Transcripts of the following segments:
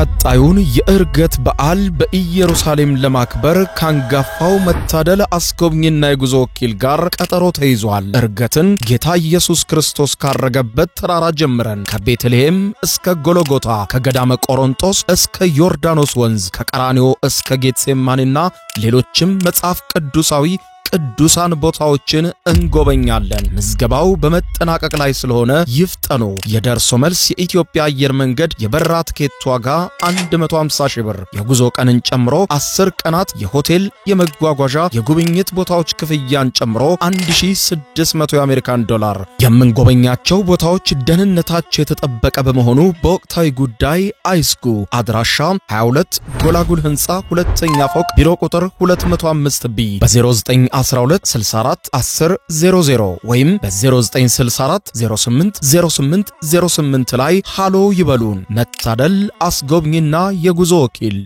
ቀጣዩን የእርገት በዓል በኢየሩሳሌም ለማክበር ካንጋፋው መታደል አስጎብኝና የጉዞ ወኪል ጋር ቀጠሮ ተይዟል። እርገትን ጌታ ኢየሱስ ክርስቶስ ካረገበት ተራራ ጀምረን ከቤተልሔም እስከ ጎልጎታ ከገዳመ ቆሮንጦስ እስከ ዮርዳኖስ ወንዝ ከቀራንዮ እስከ ጌትሴማኒና ሌሎችም መጽሐፍ ቅዱሳዊ ቅዱሳን ቦታዎችን እንጎበኛለን። ምዝገባው በመጠናቀቅ ላይ ስለሆነ ይፍጠኑ። የደርሶ መልስ የኢትዮጵያ አየር መንገድ የበረራ ትኬት ዋጋ 150 ሺህ ብር፣ የጉዞ ቀንን ጨምሮ 10 ቀናት የሆቴል የመጓጓዣ የጉብኝት ቦታዎች ክፍያን ጨምሮ 1600 የአሜሪካን ዶላር። የምንጎበኛቸው ቦታዎች ደህንነታቸው የተጠበቀ በመሆኑ በወቅታዊ ጉዳይ አይስጉ። አድራሻ 22 ጎላጉል ህንጻ ሁለተኛ ፎቅ ቢሮ ቁጥር 205 ቢ በ09 12 64 10 00 ወይም በ0964 08 08 08 ላይ ሃሎ ይበሉን። መታደል አስጎብኝና የጉዞ ወኪል።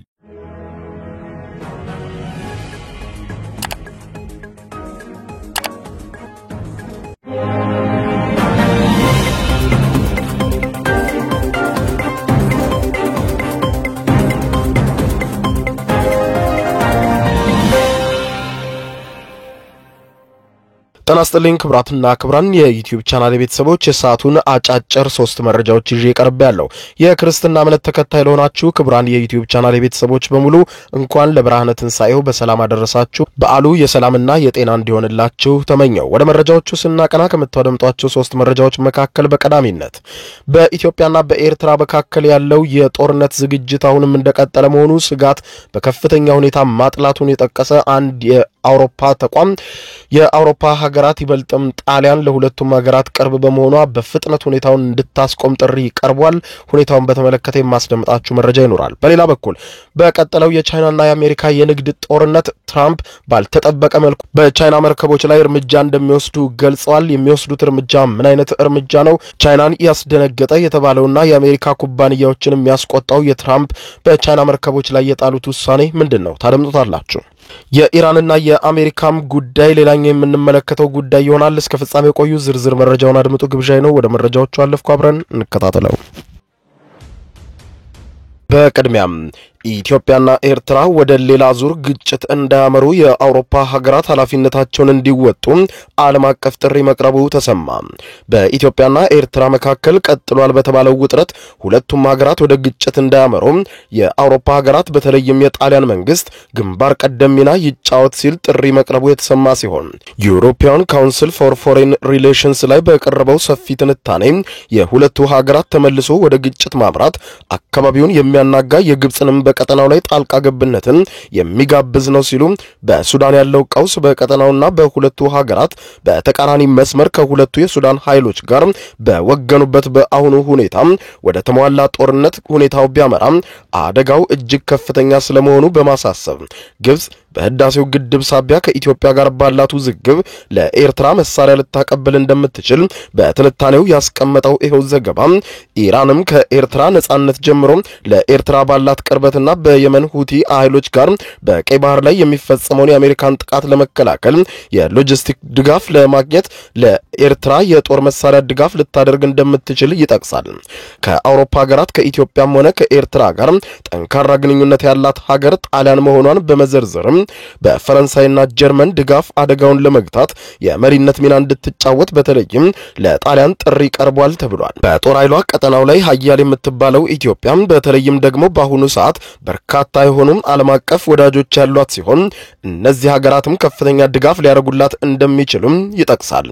ተናስተልኝ ክብራትና ክብራን የዩቲዩብ ቻናል ቤተሰቦች የሰዓቱን አጫጭር 3 መረጃዎች ይዤ ቀርቤያለሁ። የክርስትና እምነት ተከታይ ለሆናችሁ ክብራን የዩቲዩብ ቻናል ቤተሰቦች በሙሉ እንኳን ለብርሃነ ትንሣኤው በሰላም አደረሳችሁ። በዓሉ የሰላምና የጤና እንዲሆንላችሁ ተመኘው። ወደ መረጃዎቹ ስናቀና ከምታደምጧቸው 3 መረጃዎች መካከል በቀዳሚነት በኢትዮጵያና በኤርትራ መካከል ያለው የጦርነት ዝግጅት አሁንም እንደቀጠለ መሆኑ ስጋት በከፍተኛ ሁኔታ ማጥላቱን የጠቀሰ አንድ የአውሮፓ ተቋም የአውሮፓ ሀገራት ይበልጥም ጣሊያን ለሁለቱም ሀገራት ቅርብ በመሆኗ በፍጥነት ሁኔታውን እንድታስቆም ጥሪ ቀርቧል። ሁኔታውን በተመለከተ የማስደምጣችሁ መረጃ ይኖራል። በሌላ በኩል በቀጠለው የቻይናና የአሜሪካ የንግድ ጦርነት ትራምፕ ባልተጠበቀ መልኩ በቻይና መርከቦች ላይ እርምጃ እንደሚወስዱ ገልጸዋል። የሚወስዱት እርምጃ ምን አይነት እርምጃ ነው? ቻይናን ያስደነገጠ የተባለውና የአሜሪካ ኩባንያዎችን የሚያስቆጣው የትራምፕ በቻይና መርከቦች ላይ የጣሉት ውሳኔ ምንድነው? ታደምጡታላችሁ። የኢራንና የአሜሪካም ጉዳይ ሌላኛው የምንመለከተው ጉዳይ ይሆናል። እስከ ፍጻሜ ቆዩ። ዝርዝር መረጃውን አድምጡ ግብዣይ ነው። ወደ መረጃዎቹ አለፍኩ። አብረን እንከታተለው። በቅድሚያም ኢትዮጵያና ኤርትራ ወደ ሌላ ዙር ግጭት እንዳያመሩ የአውሮፓ ሀገራት ኃላፊነታቸውን እንዲወጡ ዓለም አቀፍ ጥሪ መቅረቡ ተሰማ። በኢትዮጵያና ኤርትራ መካከል ቀጥሏል በተባለው ውጥረት ሁለቱም ሀገራት ወደ ግጭት እንዳያመሩ የአውሮፓ ሀገራት በተለይም የጣሊያን መንግስት ግንባር ቀደም ሚና ይጫወት ሲል ጥሪ መቅረቡ የተሰማ ሲሆን ዩሮፒያን ካውንስል ፎር ፎሬን ሪሌሽንስ ላይ በቀረበው ሰፊ ትንታኔ የሁለቱ ሀገራት ተመልሶ ወደ ግጭት ማምራት አካባቢውን የሚያናጋ የግብጽንም በቀጠናው ላይ ጣልቃ ገብነትን የሚጋብዝ ነው ሲሉ በሱዳን ያለው ቀውስ በቀጠናውና በሁለቱ ሀገራት በተቃራኒ መስመር ከሁለቱ የሱዳን ኃይሎች ጋር በወገኑበት በአሁኑ ሁኔታ ወደ ተሟላ ጦርነት ሁኔታው ቢያመራ አደጋው እጅግ ከፍተኛ ስለመሆኑ በማሳሰብ ግብጽ በህዳሴው ግድብ ሳቢያ ከኢትዮጵያ ጋር ባላት ውዝግብ ለኤርትራ መሳሪያ ልታቀብል እንደምትችል በትንታኔው ያስቀመጠው ይሄው ዘገባ ኢራንም ከኤርትራ ነጻነት ጀምሮ ለኤርትራ ባላት ቅርበትና በየመን ሁቲ ኃይሎች ጋር በቀይ ባህር ላይ የሚፈጸመውን የአሜሪካን ጥቃት ለመከላከል የሎጂስቲክ ድጋፍ ለማግኘት ለኤርትራ የጦር መሳሪያ ድጋፍ ልታደርግ እንደምትችል ይጠቅሳል። ከአውሮፓ ሀገራት ከኢትዮጵያም ሆነ ከኤርትራ ጋር ጠንካራ ግንኙነት ያላት ሀገር ጣሊያን መሆኗን በመዘርዘርም በፈረንሳይና ጀርመን ድጋፍ አደጋውን ለመግታት የመሪነት ሚና እንድትጫወት በተለይም ለጣሊያን ጥሪ ቀርቧል ተብሏል። በጦር ኃይሏ ቀጠናው ላይ ኃያል የምትባለው ኢትዮጵያ በተለይም ደግሞ በአሁኑ ሰዓት በርካታ የሆኑ ዓለም አቀፍ ወዳጆች ያሏት ሲሆን እነዚህ ሀገራትም ከፍተኛ ድጋፍ ሊያደርጉላት እንደሚችሉም ይጠቅሳል።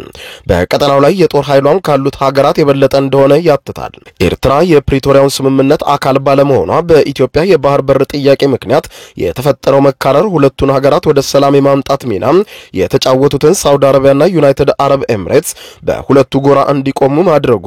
በቀጠናው ላይ የጦር ኃይሏም ካሉት ሀገራት የበለጠ እንደሆነ ያትታል። ኤርትራ የፕሪቶሪያውን ስምምነት አካል ባለመሆኗ በኢትዮጵያ የባህር በር ጥያቄ ምክንያት የተፈጠረው መካረር ሁለቱን ሀገራት ወደ ሰላም የማምጣት ሚና የተጫወቱትን ሳውዲ አረቢያና ዩናይትድ አረብ ኤምሬትስ በሁለቱ ጎራ እንዲቆሙ ማድረጉ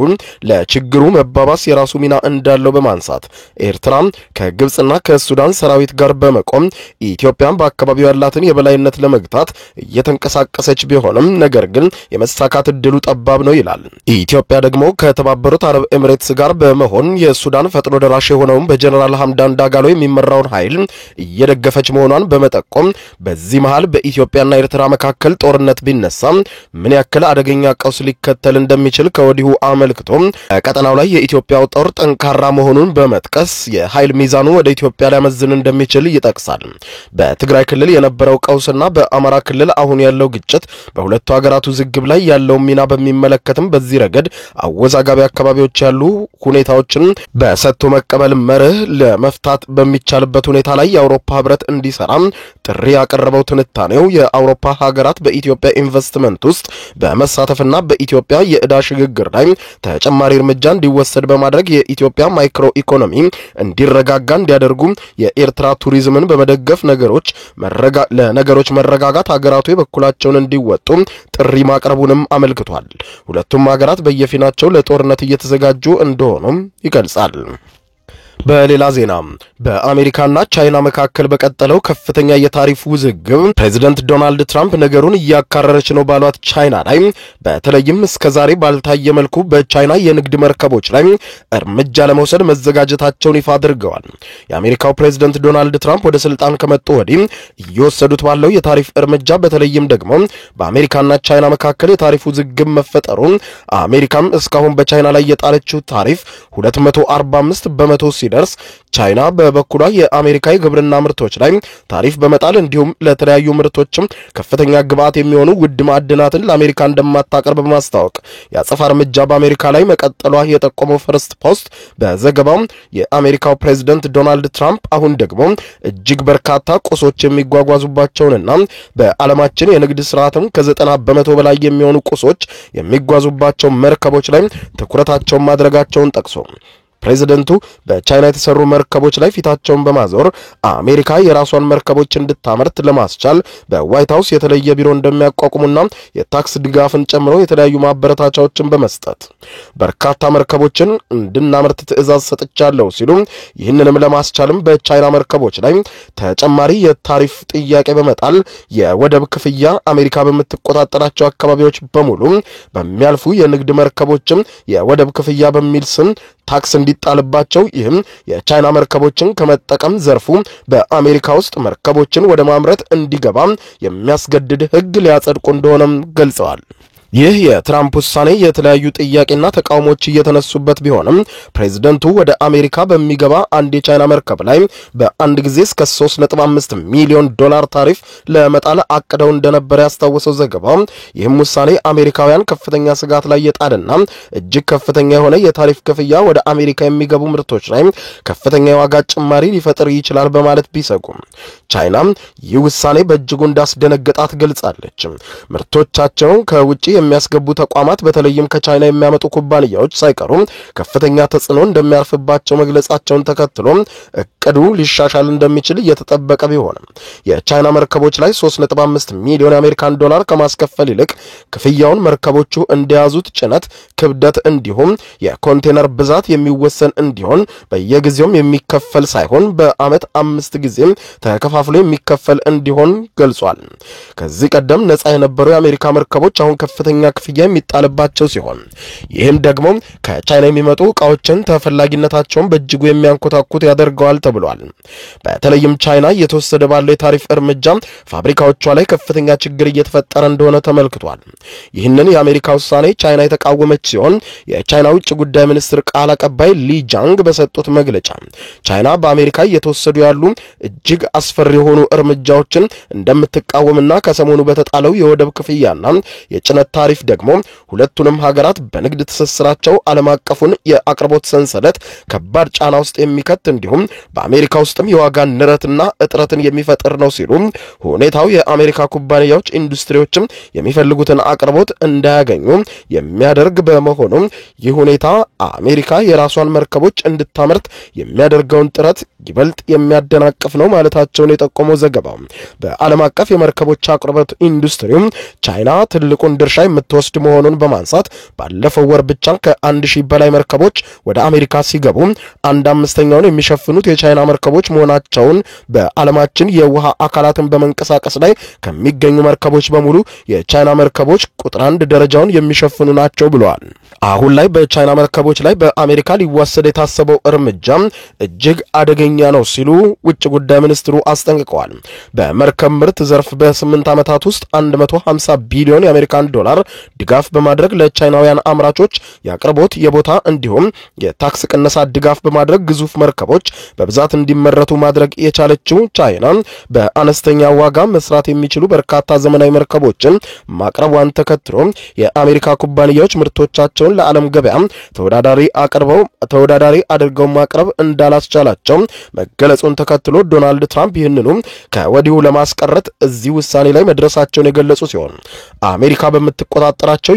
ለችግሩ መባባስ የራሱ ሚና እንዳለው በማንሳት ኤርትራ ከግብጽና ከሱዳን ሰራዊት ጋር በመቆም ኢትዮጵያን በአካባቢው ያላትን የበላይነት ለመግታት እየተንቀሳቀሰች ቢሆንም ነገር ግን የመሳካት እድሉ ጠባብ ነው ይላል። ኢትዮጵያ ደግሞ ከተባበሩት አረብ ኤምሬትስ ጋር በመሆን የሱዳን ፈጥኖ ደራሽ የሆነውን በጀነራል ሐምዳን ዳጋሎ የሚመራውን ኃይል እየደገፈች መሆኗን በመጠቆም ጠቆም በዚህ መሃል በኢትዮጵያና ኤርትራ መካከል ጦርነት ቢነሳ ምን ያክል አደገኛ ቀውስ ሊከተል እንደሚችል ከወዲሁ አመልክቶ ቀጠናው ላይ የኢትዮጵያው ጦር ጠንካራ መሆኑን በመጥቀስ የኃይል ሚዛኑ ወደ ኢትዮጵያ ሊያመዝን እንደሚችል ይጠቅሳል። በትግራይ ክልል የነበረው ቀውስና በአማራ ክልል አሁን ያለው ግጭት በሁለቱ ሀገራቱ ዝግብ ላይ ያለው ሚና በሚመለከትም በዚህ ረገድ አወዛጋቢ አካባቢዎች ያሉ ሁኔታዎችን በሰጥቶ መቀበል መርህ ለመፍታት በሚቻልበት ሁኔታ ላይ የአውሮፓ ህብረት እንዲሰራ ጥሪ ያቀረበው ትንታኔው የአውሮፓ ሀገራት በኢትዮጵያ ኢንቨስትመንት ውስጥ በመሳተፍና በኢትዮጵያ የዕዳ ሽግግር ላይ ተጨማሪ እርምጃ እንዲወሰድ በማድረግ የኢትዮጵያ ማይክሮ ኢኮኖሚ እንዲረጋጋ እንዲያደርጉ የኤርትራ ቱሪዝምን በመደገፍ ለነገሮች መረጋጋት ሀገራቱ የበኩላቸውን እንዲወጡ ጥሪ ማቅረቡንም አመልክቷል። ሁለቱም ሀገራት በየፊናቸው ለጦርነት እየተዘጋጁ እንደሆኑም ይገልጻል። በሌላ ዜና በአሜሪካና ቻይና መካከል በቀጠለው ከፍተኛ የታሪፍ ውዝግብ ፕሬዚደንት ዶናልድ ትራምፕ ነገሩን እያካረረች ነው ባሏት ቻይና ላይ በተለይም እስከዛሬ ባልታየ መልኩ በቻይና የንግድ መርከቦች ላይ እርምጃ ለመውሰድ መዘጋጀታቸውን ይፋ አድርገዋል። የአሜሪካው ፕሬዚደንት ዶናልድ ትራምፕ ወደ ስልጣን ከመጡ ወዲህ እየወሰዱት ባለው የታሪፍ እርምጃ በተለይም ደግሞ በአሜሪካና ቻይና መካከል የታሪፍ ውዝግብ መፈጠሩን አሜሪካም እስካሁን በቻይና ላይ የጣለችው ታሪፍ 245 በመቶ ሲደርስ ቻይና በበኩሏ የአሜሪካ የግብርና ምርቶች ላይ ታሪፍ በመጣል እንዲሁም ለተለያዩ ምርቶችም ከፍተኛ ግብአት የሚሆኑ ውድ ማዕድናትን ለአሜሪካ እንደማታቀርብ በማስታወቅ የአጸፋ እርምጃ በአሜሪካ ላይ መቀጠሏ የጠቆመው ፈርስት ፖስት በዘገባው የአሜሪካው ፕሬዝዳንት ዶናልድ ትራምፕ አሁን ደግሞ እጅግ በርካታ ቁሶች የሚጓጓዙባቸውንና በዓለማችን የንግድ ስርዓትም ከ90 በመቶ በላይ የሚሆኑ ቁሶች የሚጓዙባቸው መርከቦች ላይ ትኩረታቸውን ማድረጋቸውን ጠቅሶ ፕሬዝዳንቱ በቻይና የተሰሩ መርከቦች ላይ ፊታቸውን በማዞር አሜሪካ የራሷን መርከቦች እንድታመርት ለማስቻል በዋይት ሃውስ የተለየ ቢሮ እንደሚያቋቁሙና የታክስ ድጋፍን ጨምሮ የተለያዩ ማበረታቻዎችን በመስጠት በርካታ መርከቦችን እንድናመርት ትዕዛዝ ሰጥቻለሁ ሲሉ ይህንንም ለማስቻልም በቻይና መርከቦች ላይ ተጨማሪ የታሪፍ ጥያቄ በመጣል የወደብ ክፍያ አሜሪካ በምትቆጣጠራቸው አካባቢዎች በሙሉ በሚያልፉ የንግድ መርከቦችም የወደብ ክፍያ በሚል ስም ታክስ እንዲጣልባቸው ይህም የቻይና መርከቦችን ከመጠቀም ዘርፉ በአሜሪካ ውስጥ መርከቦችን ወደ ማምረት እንዲገባ የሚያስገድድ ሕግ ሊያጸድቁ እንደሆነም ገልጸዋል። ይህ የትራምፕ ውሳኔ የተለያዩ ጥያቄና ተቃውሞች እየተነሱበት ቢሆንም ፕሬዝዳንቱ ወደ አሜሪካ በሚገባ አንድ የቻይና መርከብ ላይ በአንድ ጊዜ እስከ 3.5 ሚሊዮን ዶላር ታሪፍ ለመጣል አቅደው እንደነበር ያስታወሰው ዘገባው ይህም ውሳኔ አሜሪካውያን ከፍተኛ ስጋት ላይ የጣልና እጅግ ከፍተኛ የሆነ የታሪፍ ክፍያ ወደ አሜሪካ የሚገቡ ምርቶች ላይ ከፍተኛ የዋጋ ጭማሪ ሊፈጥር ይችላል በማለት ቢሰጉም ቻይና ይህ ውሳኔ በእጅጉ እንዳስደነገጣት ገልጻለች። ምርቶቻቸውን ከውጪ የሚያስገቡ ተቋማት በተለይም ከቻይና የሚያመጡ ኩባንያዎች ሳይቀሩ ከፍተኛ ተጽዕኖ እንደሚያርፍባቸው መግለጻቸውን ተከትሎ እቅዱ ሊሻሻል እንደሚችል እየተጠበቀ ቢሆንም የቻይና መርከቦች ላይ 3.5 ሚሊዮን የአሜሪካን ዶላር ከማስከፈል ይልቅ ክፍያውን መርከቦቹ እንደያዙት ጭነት ክብደት እንዲሁም የኮንቴነር ብዛት የሚወሰን እንዲሆን በየጊዜውም የሚከፈል ሳይሆን በአመት 5 ጊዜ ተከፋፍሎ የሚከፈል እንዲሆን ገልጿል። ከዚህ ቀደም ነፃ የነበሩ የአሜሪካ መርከቦች አሁን ከፍተኛ ክፍያ የሚጣልባቸው ሲሆን ይህም ደግሞ ከቻይና የሚመጡ ዕቃዎችን ተፈላጊነታቸውን በእጅጉ የሚያንኮታኩት ያደርገዋል ተብሏል። በተለይም ቻይና እየተወሰደ ባለው የታሪፍ እርምጃ ፋብሪካዎቿ ላይ ከፍተኛ ችግር እየተፈጠረ እንደሆነ ተመልክቷል። ይህንን የአሜሪካ ውሳኔ ቻይና የተቃወመች ሲሆን የቻይና ውጭ ጉዳይ ሚኒስትር ቃል አቀባይ ሊ ጃንግ በሰጡት መግለጫ ቻይና በአሜሪካ እየተወሰዱ ያሉ እጅግ አስፈሪ የሆኑ እርምጃዎችን እንደምትቃወምና ከሰሞኑ በተጣለው የወደብ ክፍያና የጭነት ታሪፍ ደግሞ ሁለቱንም ሀገራት በንግድ ትስስራቸው ዓለም አቀፉን የአቅርቦት ሰንሰለት ከባድ ጫና ውስጥ የሚከት እንዲሁም በአሜሪካ ውስጥም የዋጋ ንረትና እጥረትን የሚፈጥር ነው ሲሉ ሁኔታው የአሜሪካ ኩባንያዎች ኢንዱስትሪዎችም የሚፈልጉትን አቅርቦት እንዳያገኙ የሚያደርግ በመሆኑ ይህ ሁኔታ አሜሪካ የራሷን መርከቦች እንድታመርት የሚያደርገውን ጥረት ይበልጥ የሚያደናቅፍ ነው ማለታቸውን የጠቆመው ዘገባው በዓለም አቀፍ የመርከቦች አቅርቦት ኢንዱስትሪው ቻይና ትልቁን ድርሻ የምትወስድ መሆኑን በማንሳት ባለፈው ወር ብቻ ከ1000 በላይ መርከቦች ወደ አሜሪካ ሲገቡ 1/5ኛውን የሚሸፍኑት የቻይና መርከቦች መሆናቸውን በዓለማችን የውሃ አካላትን በመንቀሳቀስ ላይ ከሚገኙ መርከቦች በሙሉ የቻይና መርከቦች ቁጥር 1 ደረጃውን የሚሸፍኑ ናቸው ብለዋል። አሁን ላይ በቻይና መርከቦች ላይ በአሜሪካ ሊወሰድ የታሰበው እርምጃ እጅግ አደገኛ ነው ሲሉ ውጭ ጉዳይ ሚኒስትሩ አስጠንቅቀዋል። በመርከብ ምርት ዘርፍ በ8 ዓመታት ውስጥ 150 ቢሊዮን የአሜሪካን ዶላር ድጋፍ በማድረግ ለቻይናውያን አምራቾች ያቀርቦት የቦታ እንዲሁም የታክስ ቅነሳ ድጋፍ በማድረግ ግዙፍ መርከቦች በብዛት እንዲመረቱ ማድረግ የቻለችው ቻይና በአነስተኛ ዋጋ መስራት የሚችሉ በርካታ ዘመናዊ መርከቦችን ማቅረቧን ተከትሎ የአሜሪካ ኩባንያዎች ምርቶቻቸውን ለዓለም ገበያ ተወዳዳሪ አድርገው ማቅረብ እንዳላስቻላቸው መገለጹን ተከትሎ ዶናልድ ትራምፕ ይህንኑ ከወዲሁ ለማስቀረት እዚህ ውሳኔ ላይ መድረሳቸውን የገለጹ ሲሆን አሜሪካ በምትቆጣጠራቸው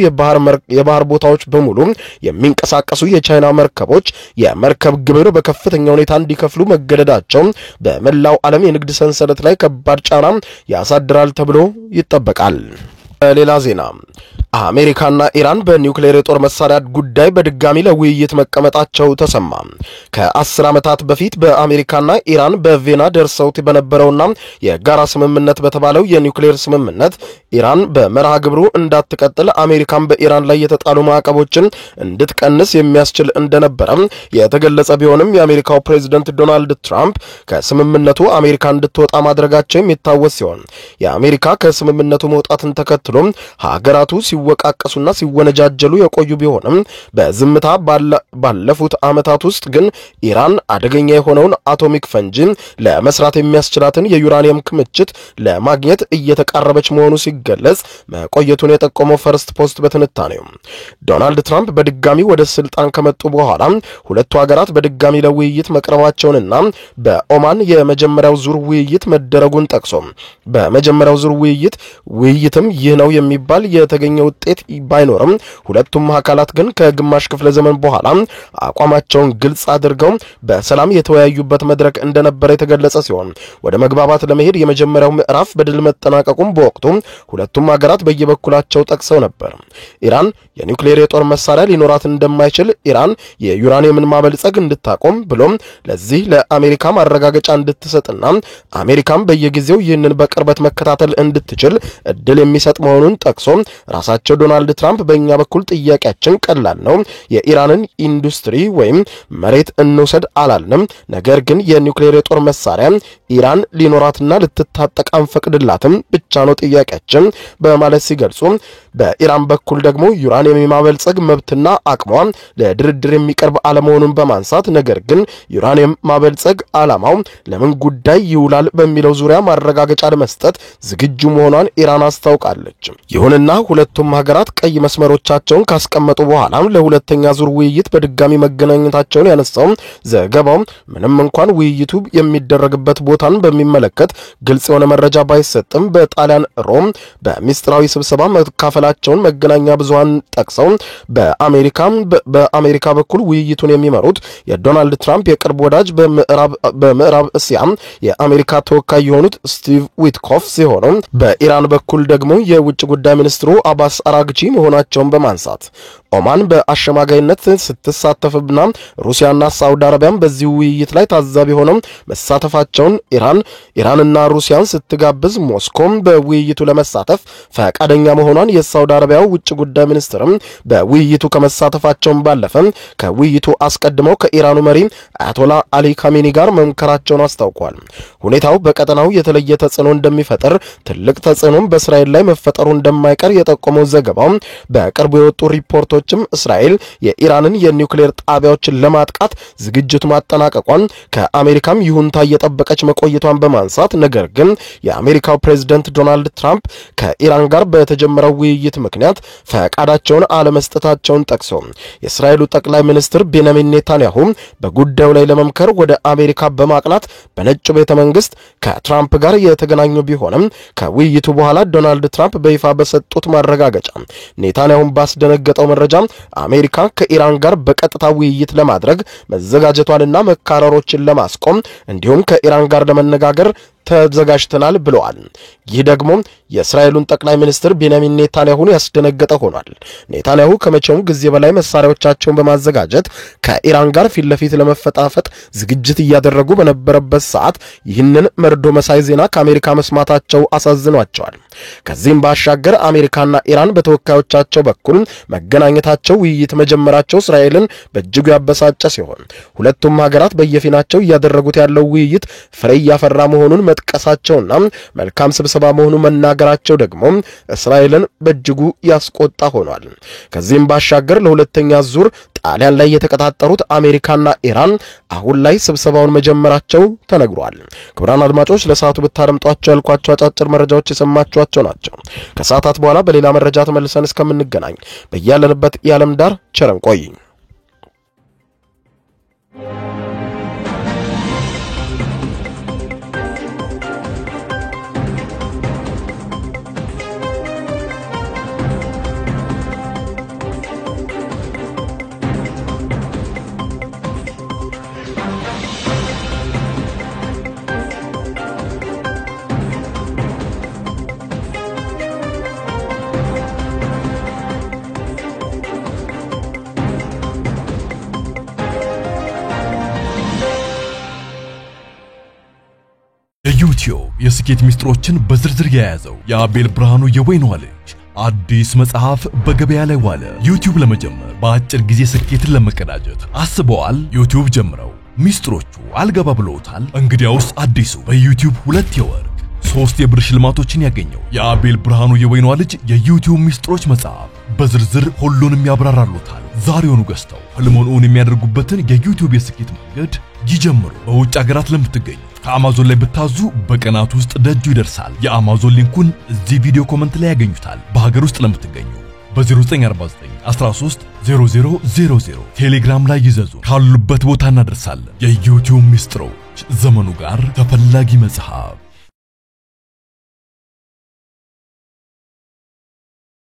የባህር ቦታዎች በሙሉ የሚንቀሳቀሱ የቻይና መርከቦች የመርከብ ግብር በከፍተኛ ሁኔታ እንዲከፍሉ መገደዳቸው በመላው ዓለም የንግድ ሰንሰለት ላይ ከባድ ጫና ያሳድራል ተብሎ ይጠበቃል። ሌላ ዜና አሜሪካና ኢራን በኒውክሌር የጦር መሳሪያ ጉዳይ በድጋሚ ለውይይት መቀመጣቸው ተሰማ። ከ10 ዓመታት በፊት በአሜሪካና ኢራን በቬና ደርሰውት በነበረውና የጋራ ስምምነት በተባለው የኒውክሌር ስምምነት ኢራን በመርሃ ግብሩ እንዳትቀጥል አሜሪካን በኢራን ላይ የተጣሉ ማዕቀቦችን እንድትቀንስ የሚያስችል እንደነበረ የተገለጸ ቢሆንም የአሜሪካው ፕሬዝዳንት ዶናልድ ትራምፕ ከስምምነቱ አሜሪካ እንድትወጣ ማድረጋቸው የሚታወስ ሲሆን የአሜሪካ ከስምምነቱ መውጣትን ተከትሎ ሀገራቱ ሲወቃቀሱና ሲወነጃጀሉ የቆዩ ቢሆንም በዝምታ ባለፉት ዓመታት ውስጥ ግን ኢራን አደገኛ የሆነውን አቶሚክ ፈንጂ ለመስራት የሚያስችላትን የዩራኒየም ክምችት ለማግኘት እየተቃረበች መሆኑ ሲገለጽ መቆየቱን የጠቆመው ፈርስት ፖስት በትንታኔው ዶናልድ ትራምፕ በድጋሚ ወደ ስልጣን ከመጡ በኋላ ሁለቱ ሀገራት በድጋሚ ለውይይት መቅረባቸውንና በኦማን የመጀመሪያው ዙር ውይይት መደረጉን ጠቅሶ በመጀመሪያው ዙር ውይይትም ይህ ነው የሚባል የተገኘ ውጤት ባይኖርም ሁለቱም አካላት ግን ከግማሽ ክፍለ ዘመን በኋላ አቋማቸውን ግልጽ አድርገው በሰላም የተወያዩበት መድረክ እንደነበረ የተገለጸ ሲሆን ወደ መግባባት ለመሄድ የመጀመሪያው ምዕራፍ በድል መጠናቀቁም በወቅቱ ሁለቱም ሀገራት በየበኩላቸው ጠቅሰው ነበር። ኢራን የኒውክሌር የጦር መሳሪያ ሊኖራት እንደማይችል ኢራን የዩራኒየምን ማበልጸግ እንድታቆም ብሎም ለዚህ ለአሜሪካ ማረጋገጫ እንድትሰጥና አሜሪካም በየጊዜው ይህንን በቅርበት መከታተል እንድትችል እድል የሚሰጥ መሆኑን ጠቅሶ ራሳቸው ዶናልድ ትራምፕ በእኛ በኩል ጥያቄያችን ቀላል ነው፣ የኢራንን ኢንዱስትሪ ወይም መሬት እንውሰድ አላልንም፣ ነገር ግን የኒውክሌር የጦር መሳሪያ ኢራን ሊኖራትና ልትታጠቅ አንፈቅድላትም ብቻ ነው ጥያቄያችን በማለት ሲገልጹ በኢራን በኩል ደግሞ ዩራኒየም የማበልጸግ መብትና አቅሟ ለድርድር የሚቀርብ አለመሆኑን በማንሳት ነገር ግን ዩራኒየም ማበልጸግ ዓላማው ለምን ጉዳይ ይውላል በሚለው ዙሪያ ማረጋገጫ ለመስጠት ዝግጁ መሆኗን ኢራን አስታውቃለች። ይሁንና ሁለቱም ሀገራት ቀይ መስመሮቻቸውን ካስቀመጡ በኋላ ለሁለተኛ ዙር ውይይት በድጋሚ መገናኘታቸውን ያነሳው ዘገባው ምንም እንኳን ውይይቱ የሚደረግበት ቦታን በሚመለከት ግልጽ የሆነ መረጃ ባይሰጥም በጣሊያን ሮም በሚስጥራዊ ስብሰባ መካፈላቸውን መገናኛ ብዙሃን ጠቅሰው በአሜሪካ በኩል ውይይቱን የሚመሩት የዶናልድ ትራምፕ የቅርብ ወዳጅ በምዕራብ እስያ የአሜሪካ ተወካይ የሆኑት ስቲቭ ዊትኮፍ ሲሆኑ በኢራን በኩል ደግሞ የውጭ ጉዳይ ሚኒስትሩ አባስ አራግቺ መሆናቸውን በማንሳት ኦማን በአሸማጋይነት ስትሳተፍና ሩሲያና ሳውዲ አረቢያን በዚህ ውይይት ላይ ታዛቢ ሆነው መሳተፋቸውን ኢራንና ሩሲያን ስትጋብዝ ሞስኮም በውይይቱ ለመሳተፍ ፈቃደኛ መሆኗን የሳውዲ አረቢያው ውጭ ጉዳይ ሚኒስትርም በውይይቱ ከመሳተፋቸውን ባለፈ ከውይይቱ አስቀድመው ከኢራኑ መሪ አያቶላ አሊ ካሜኒ ጋር መምከራቸውን አስታውቋል። ሁኔታው በቀጠናው የተለየ ተጽዕኖ እንደሚፈጠር ትልቅ ተጽዕኖም በእስራኤል ላይ መፈጠሩ እንደማይቀር የጠቆመው ዘገባው በቅርቡ የወጡ ሪፖርቶችም እስራኤል የኢራንን የኒውክሌር ጣቢያዎችን ለማጥቃት ዝግጅት ማጠናቀቋን ከአሜሪካም ይሁንታ እየጠበቀች መቆየቷን በማንሳት ነገር ግን የአሜሪካው ፕሬዝዳንት ዶናልድ ትራምፕ ከኢራን ጋር በተጀመረው ውይይት ምክንያት ፈቃዳቸውን አለመስጠታቸውን ጠቅሶ የእስራኤሉ ጠቅላይ ሚኒስትር ቤንያሚን ኔታንያሁ በጉዳዩ ላይ ለመምከር ወደ አሜሪካ በማቅናት በነጩ ቤተ መንግስት ከትራምፕ ጋር የተገናኙ ቢሆንም ከውይይቱ በኋላ ዶናልድ ትራምፕ በይፋ በሰጡት ማረጋገጫ ኔታንያሁን ባስደነገጠው መረጃ አሜሪካ ከኢራን ጋር በቀጥታ ውይይት ለማድረግ መዘጋጀቷንና መካረሮችን ለማስቆም እንዲሁም ከኢራን ጋር ለመነጋገር ተዘጋጅተናል ብለዋል። ይህ ደግሞ የእስራኤሉን ጠቅላይ ሚኒስትር ቤንያሚን ኔታንያሁን ያስደነገጠ ሆኗል። ኔታንያሁ ከመቼውም ጊዜ በላይ መሳሪያዎቻቸውን በማዘጋጀት ከኢራን ጋር ፊት ለፊት ለመፈጣፈጥ ዝግጅት እያደረጉ በነበረበት ሰዓት ይህንን መርዶ መሳይ ዜና ከአሜሪካ መስማታቸው አሳዝኗቸዋል። ከዚህም ባሻገር አሜሪካና ኢራን በተወካዮቻቸው በኩል መገናኘታቸው፣ ውይይት መጀመራቸው እስራኤልን በእጅጉ ያበሳጨ ሲሆን ሁለቱም ሀገራት በየፊናቸው እያደረጉት ያለው ውይይት ፍሬ እያፈራ መሆኑን መጥቀሳቸውና መልካም ስብሰባ መሆኑ መናገራቸው ደግሞ እስራኤልን በእጅጉ ያስቆጣ ሆኗል። ከዚህም ባሻገር ለሁለተኛ ዙር ጣሊያን ላይ የተቀጣጠሩት አሜሪካና ኢራን አሁን ላይ ስብሰባውን መጀመራቸው ተነግሯል። ክቡራን አድማጮች ለሰዓቱ ብታደምጧቸው ያልኳቸው አጫጭር መረጃዎች የሰማችኋቸው ናቸው። ከሰዓታት በኋላ በሌላ መረጃ ተመልሰን እስከምንገናኝ በያለንበት የዓለም ዳር ቸር እንቆይ። የዩቲዩብ የስኬት ሚስጥሮችን በዝርዝር የያዘው የአቤል ብርሃኑ የወይኗ ልጅ አዲስ መጽሐፍ በገበያ ላይ ዋለ። ዩቲዩብ ለመጀመር በአጭር ጊዜ ስኬትን ለመቀዳጀት አስበዋል? ዩቲዩብ ጀምረው ሚስጥሮቹ አልገባ ብለውታል? እንግዲያውስ አዲሱ በዩቲዩብ 2 የወርቅ 3 የብር ሽልማቶችን ያገኘው የአቤል ብርሃኑ የወይኗ ልጅ የዩቲዩብ ሚስጥሮች መጽሐፍ በዝርዝር ሁሉንም ያብራራሉታል። ዛሬውኑ ገዝተው ህልሞን እውን የሚያደርጉበትን የዩቲዩብ የስኬት መንገድ ይጀምሩ። በውጭ ሀገራት ለምትገኙ ከአማዞን ላይ ብታዙ በቀናት ውስጥ ደጁ ይደርሳል። የአማዞን ሊንኩን እዚህ ቪዲዮ ኮሜንት ላይ ያገኙታል። በሀገር ውስጥ ለምትገኙ በ0949 13 0000 ቴሌግራም ላይ ይዘዙ። ካሉበት ቦታ እናደርሳለን። የዩቲዩብ ሚስጥሮች ዘመኑ ጋር ተፈላጊ መጽሐፍ